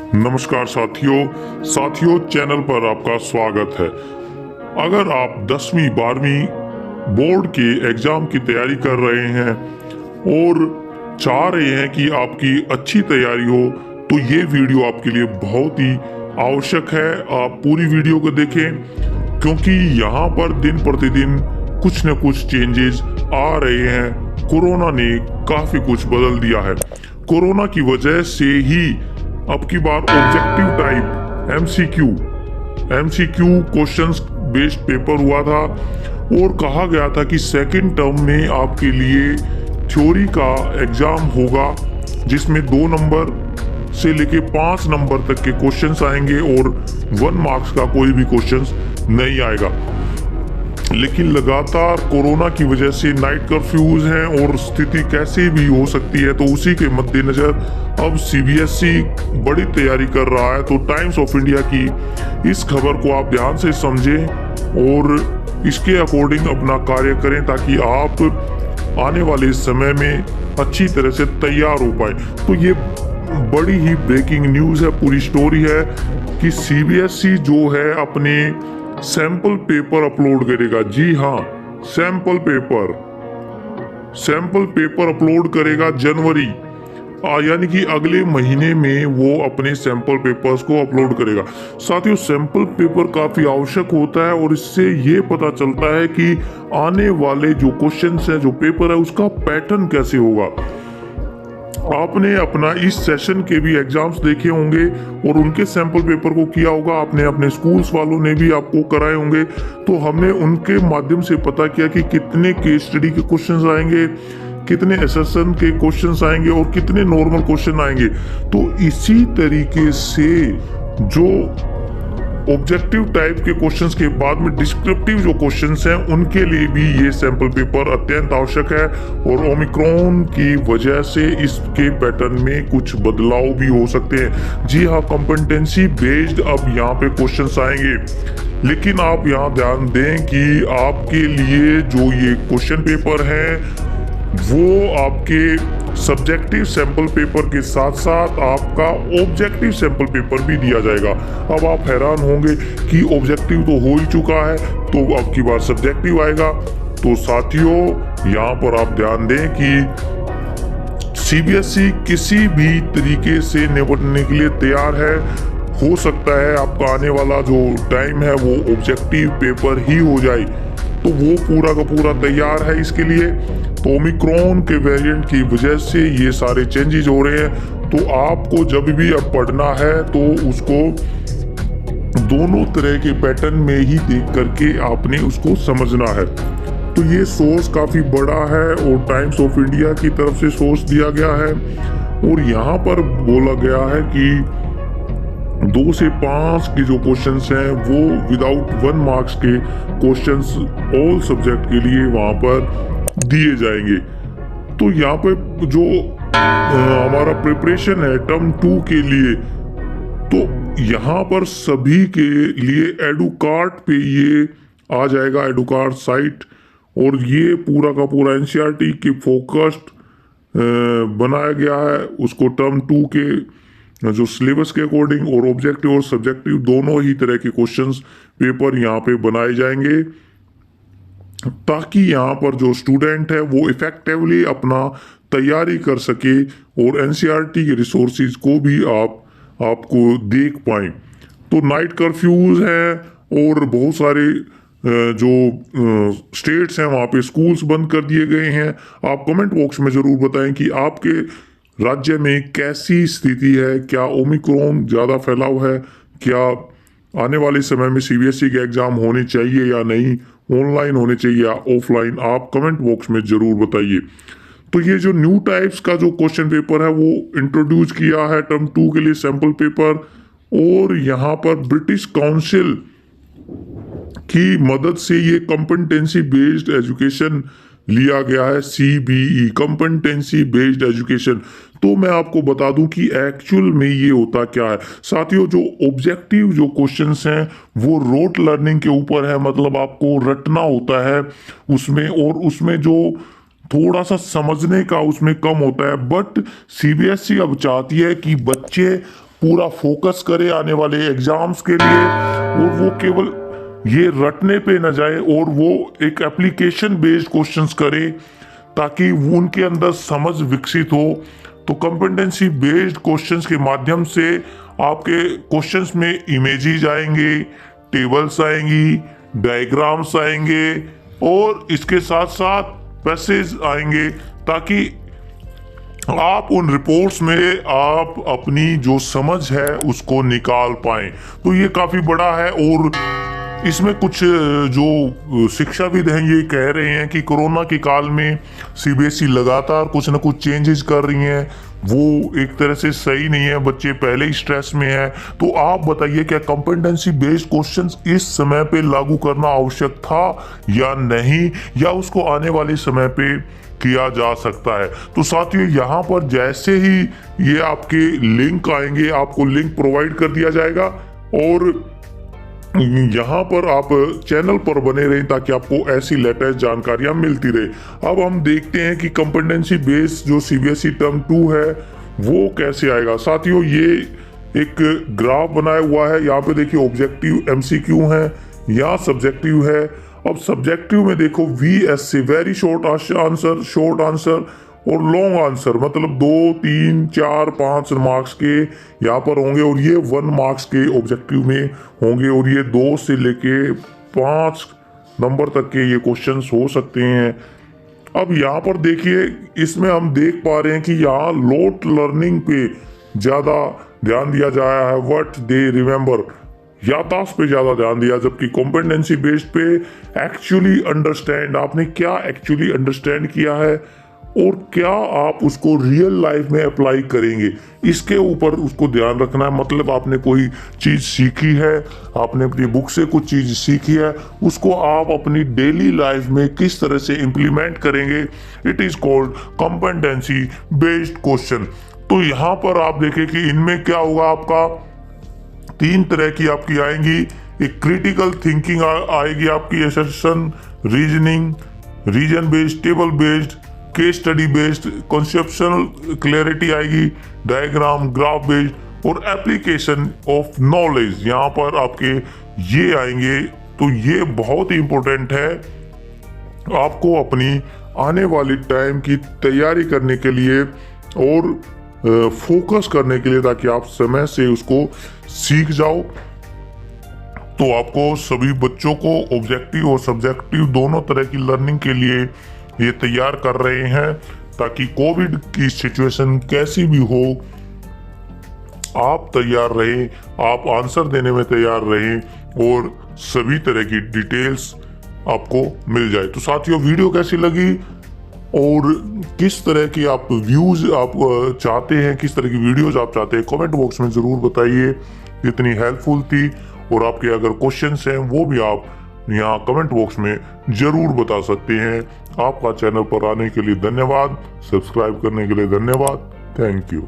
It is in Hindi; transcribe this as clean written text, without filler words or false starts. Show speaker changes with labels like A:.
A: नमस्कार साथियों चैनल पर आपका स्वागत है। अगर आप 10वीं 12वीं बोर्ड के एग्जाम की तैयारी कर रहे हैं और चाह रहे हैं कि आपकी अच्छी तैयारी हो, तो ये वीडियो आपके लिए बहुत ही आवश्यक है। आप पूरी वीडियो को देखें, क्योंकि यहाँ पर दिन प्रतिदिन कुछ न कुछ चेंजेस आ रहे हैं। कोरोना ने काफी कुछ बदल दिया है। कोरोना की वजह से ही अब की बार objective type MCQ questions based paper हुआ था और कहा गया था कि सेकंड टर्म में आपके लिए थ्योरी का एग्जाम होगा, जिसमें 2 नंबर से लेके 5 नंबर तक के क्वेश्चंस आएंगे और 1 मार्क्स का कोई भी क्वेश्चंस नहीं आएगा। लेकिन लगातार कोरोना की वजह से नाइट कर्फ्यूज हैं और स्थिति कैसे भी हो सकती है, तो उसी के मद्देनजर अब सीबीएसई बड़ी तैयारी कर रहा है। तो टाइम्स ऑफ इंडिया की इस खबर को आप ध्यान से समझें और इसके अकॉर्डिंग अपना कार्य करें, ताकि आप आने वाले समय में अच्छी तरह से तैयार हो पाए। तो ये बड़ी ही ब्रेकिंग न्यूज़ है, पूरी स्टोरी है कि सीबीएसई जो है अपने सैंपल पेपर अपलोड करेगा। जी हाँ, सैंपल पेपर अपलोड करेगा जनवरी, यानी कि अगले महीने में वो अपने सैंपल पेपर्स को अपलोड करेगा। साथियों, सैंपल पेपर काफी आवश्यक होता है और इससे ये पता चलता है कि आने वाले जो क्वेश्चंस है, जो पेपर है, उसका पैटर्न कैसे होगा। आपने अपना इस सेशन के भी एग्जाम्स देखे होंगे और उनके सैंपल पेपर को किया होगा। आपने अपने स्कूल्स वालों ने भी आपको कराए होंगे। तो हमने उनके माध्यम से पता किया कि कितने केस स्टडी के क्वेश्चंस आएंगे, कितने एसेशन के क्वेश्चंस आएंगे और कितने नॉर्मल क्वेश्चन आएंगे। तो इसी तरीके से जो ऑब्जेक्टिव टाइप के क्वेश्चंस के बाद में डिस्क्रिप्टिव जो क्वेश्चंस हैं, उनके लिए भी ये सैंपल पेपर अत्यंत आवश्यक है। और ओमिक्रॉन की वजह से इसके पैटर्न में कुछ बदलाव भी हो सकते हैं। जी हाँ, कॉम्पिटेंसी बेस्ड अब यहाँ पे क्वेश्चंस आएंगे। लेकिन आप यहाँ ध्यान दें कि आपके लिए जो ये क्वेश्चन पेपर है वो आपके सब्जेक्टिव सैंपल पेपर के साथ साथ आपका ऑब्जेक्टिव सैंपल पेपर भी दिया जाएगा। अब आप हैरान होंगे कि ऑब्जेक्टिव तो हो ही चुका है, तो अब की बार सब्जेक्टिव आएगा। तो साथियों, यहाँ पर आप ध्यान दें कि सीबीएसई किसी भी तरीके से निपटने के लिए तैयार है। हो सकता है आपका आने वाला जो टाइम है वो ऑब्जेक्टिव पेपर ही हो जाए, तो वो पूरा का पूरा तैयार है इसके लिए। तो ओमिक्रॉन के वेरिएंट की वजह से ये सारे चेंजेस हो रहे हैं। तो आपको जब भी अब पढ़ना है तो उसको दोनों तरह के पैटर्न में ही देख करके आपने उसको समझना है। तो ये सोर्स काफी बड़ा है और टाइम्स ऑफ इंडिया की तरफ से सोर्स दिया गया है और यहाँ पर बोला गया है कि 2 से 5 के जो क्वेश्चंस हैं वो विदाउट 1 मार्क्स के क्वेश्चंस ऑल सब्जेक्ट के लिए वहां पर दिए जाएंगे। तो यहाँ पे जो हमारा प्रिपरेशन है टर्म 2 के लिए, तो यहाँ पर सभी के लिए एडुकार्ट पे ये आ जाएगा, एडुकार्ट साइट। और ये पूरा का पूरा एनसीईआरटी के फोकस्ड बनाया गया है। उसको टर्म 2 के जो सिलेबस के अकॉर्डिंग और ऑब्जेक्टिव और सब्जेक्टिव दोनों ही तरह के क्वेश्चंस पेपर यहाँ पे बनाए जाएंगे, ताकि यहाँ पर जो स्टूडेंट है वो इफेक्टिवली अपना तैयारी कर सके और एनसीईआरटी के रिसोर्सेज को भी आपको देख पाएं। तो नाइट कर्फ्यूज हैं और बहुत सारे जो स्टेट्स हैं वहाँ पे स्कूल्स बंद कर दिए गए हैं। आप कमेंट बॉक्स में ज़रूर बताएं कि आपके राज्य में कैसी स्थिति है, क्या ओमिक्रॉन ज़्यादा फैलाव है, क्या आने वाले समय में सीबीएसई के एग्जाम होने चाहिए या नहीं, ऑनलाइन होने चाहिए या ऑफलाइन, आप कमेंट बॉक्स में जरूर बताइए। तो ये जो न्यू टाइप्स का जो क्वेश्चन पेपर है वो इंट्रोड्यूस किया है टर्म 2 के लिए सैंपल पेपर, और यहाँ पर ब्रिटिश काउंसिल की मदद से ये कॉम्पिटेंसी बेस्ड एजुकेशन लिया गया है, CBE कॉम्पिटेंसी बेस्ड एजुकेशन। तो मैं आपको बता दूं कि एक्चुअल में ये होता क्या है। साथियों, जो ऑब्जेक्टिव जो क्वेश्चंस हैं वो रोट लर्निंग के ऊपर है, मतलब आपको रटना होता है उसमें, और उसमें जो थोड़ा सा समझने का उसमें कम होता है। बट सीबीएसई अब चाहती है कि बच्चे पूरा फोकस करे आने वाले एग्जाम्स के लिए, और वो केवल ये रटने पे न जाए और वो एक एप्लीकेशन बेस्ड क्वेश्चंस करे ताकि उनके अंदर समझ विकसित हो। तो कॉम्पिटेंसी बेस्ड क्वेश्चंस के माध्यम से आपके क्वेश्चंस में इमेजेस आएंगे, टेबल्स आएंगी, डायग्राम्स आएंगे और इसके साथ साथ पैसेज आएंगे, ताकि आप उन रिपोर्ट्स में आप अपनी जो समझ है उसको निकाल पाएं। तो ये काफी बड़ा है। और इसमें कुछ जो शिक्षाविद हैं ये कह रहे हैं कि कोरोना के काल में सीबीएसई लगातार कुछ ना कुछ चेंजेस कर रही हैं, वो एक तरह से सही नहीं है, बच्चे पहले ही स्ट्रेस में है। तो आप बताइए क्या कॉम्पिटेंसी बेस्ड क्वेश्चंस इस समय पे लागू करना आवश्यक था या नहीं, या उसको आने वाले समय पे किया जा सकता है। तो साथियों यहाँ पर जैसे ही ये आपके लिंक आएंगे, आपको लिंक प्रोवाइड कर दिया जाएगा और यहाँ पर आप चैनल पर बने रहें ताकि आपको ऐसी लेटेस्ट जानकारियां मिलती रहे। अब हम देखते हैं कि कॉम्पिटेंसी बेस जो सीबीएसई टर्म 2 है वो कैसे आएगा। साथियों ये एक ग्राफ बनाया हुआ है, यहाँ पे देखिए ऑब्जेक्टिव एमसीक्यू है, यहाँ सब्जेक्टिव है। अब सब्जेक्टिव में देखो VSC very short answer, short answer और लॉन्ग आंसर, मतलब 2, 3, 4, 5 मार्क्स के यहाँ पर होंगे और ये 1 मार्क्स के ऑब्जेक्टिव में होंगे और ये 2 से लेके 5 नंबर तक के ये क्वेश्चंस हो सकते हैं। अब यहाँ पर देखिए इसमें हम देख पा रहे हैं कि यहाँ लोट लर्निंग पे ज़्यादा ध्यान दिया जाया है, व्हाट दे रिमेंबर, याददाश्त पे ज़्यादा ध्यान दिया, जबकि कॉम्पिटेंसी बेस्ड पे एक्चुअली अंडरस्टैंड, आपने क्या एक्चुअली अंडरस्टैंड किया है और क्या आप उसको रियल लाइफ में अप्लाई करेंगे, इसके ऊपर उसको ध्यान रखना है। मतलब आपने कोई चीज़ सीखी है, आपने अपनी बुक से कुछ चीज़ सीखी है, उसको आप अपनी डेली लाइफ में किस तरह से इम्प्लीमेंट करेंगे, it is called competency based question. तो यहाँ पर आप देखें कि इनमें क्या होगा, आपका 3 तरह की आपकी आएंगी। एक क्रिटिकल थिंकिंग आएगी आपकी, assertion, reasoning, reason based, table based, case study based, conceptual clarity आएगी, डायग्राम, ग्राफ बेस्ड और एप्लीकेशन ऑफ नॉलेज, यहाँ पर आपके ये आएंगे। तो ये बहुत ही इंपॉर्टेंट है आपको अपनी आने वाली टाइम की तैयारी करने के लिए और फोकस करने के लिए, ताकि आप समय से उसको सीख जाओ। तो आपको सभी बच्चों को ऑब्जेक्टिव और सब्जेक्टिव दोनों तरह की लर्निंग के लिए ये तैयार कर रहे हैं, ताकि कोविड की सिचुएशन कैसी भी हो आप तैयार रहें, आप आंसर देने में तैयार रहें और सभी तरह की डिटेल्स आपको मिल जाए। तो साथियों वीडियो कैसी लगी और किस तरह की आप व्यूज आप चाहते हैं, किस तरह की वीडियोस आप चाहते हैं, कमेंट बॉक्स में ज़रूर बताइए। इतनी हेल्पफुल थी। और आपके अगर क्वेश्चंस हैं वो भी आप यहाँ कमेंट बॉक्स में ज़रूर बता सकते हैं। आपका चैनल पर आने के लिए धन्यवाद, सब्सक्राइब करने के लिए धन्यवाद, थैंक यू।